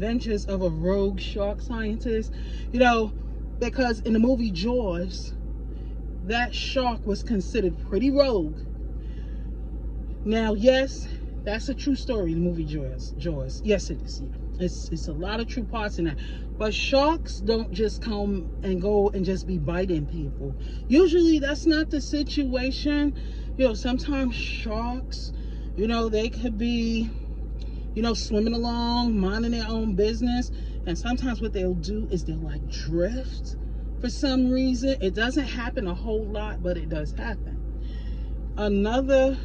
Adventures of a rogue shark scientist. You know, because in the movie Jaws, that shark was considered pretty rogue. Now, yes, that's a true story in the movie Jaws. Yes, it is. It's a lot of true parts in that. But sharks don't just come and go and just be biting people. Usually that's not the situation. You know, sometimes sharks, you know, they could be, you know, swimming along, minding their own business. And sometimes what they'll do is they'll like drift for some reason. It doesn't happen a whole lot, but it does happen. Another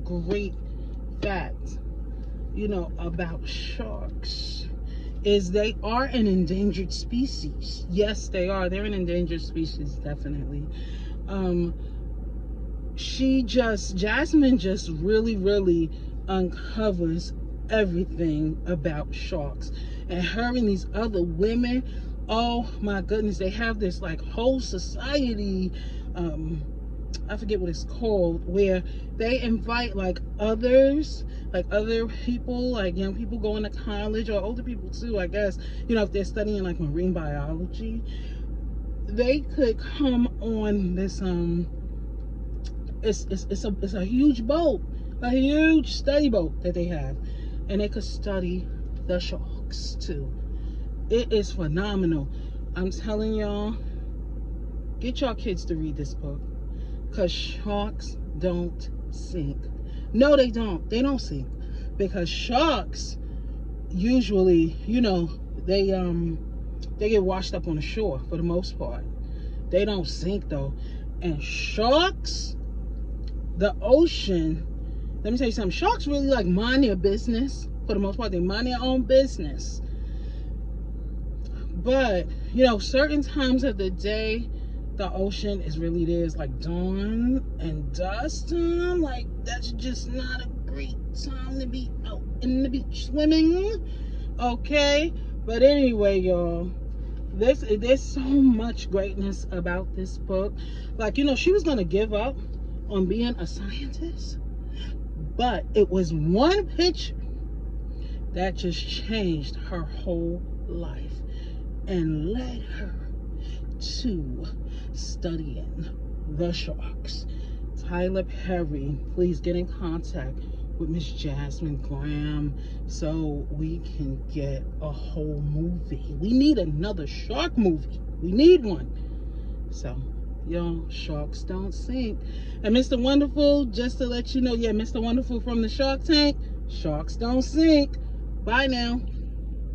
great fact, you know, about sharks is they are an endangered species. Yes, they are. They're an endangered species, definitely. Jasmin just really uncovers everything about sharks. And her and these other women, oh my goodness, they have this like whole society, I forget what it's called, where they invite like others, like other people, like young people going to college, or older people too, I guess, you know, if they're studying like marine biology, they could come on this it's a huge boat, a huge study boat that they have, and they could study the sharks too. It is phenomenal. I'm telling y'all, get your kids to read this book, because sharks don't sink. No, they don't. They don't sink, because sharks usually, you know, they get washed up on the shore for the most part. They don't sink though. And sharks, the ocean, let me tell you something, sharks really like mind their business for the most part. They mind their own business. But, you know, certain times of the day, the ocean is really there. It's like dawn and dusk time. Like, that's just not a great time to be out in the beach swimming. Okay? But anyway, y'all, there's so much greatness about this book. Like, you know, she was going to give up on being a scientist, but it was one picture that just changed her whole life and led her to studying the sharks. Tyler Perry, please get in contact with Miss Jasmin Graham so we can get a whole movie. We need another shark movie. We need one. So, y'all, sharks don't sink. And Mr. Wonderful, just to let you know, yeah, Mr. Wonderful from the Shark Tank, sharks don't sink. Bye now.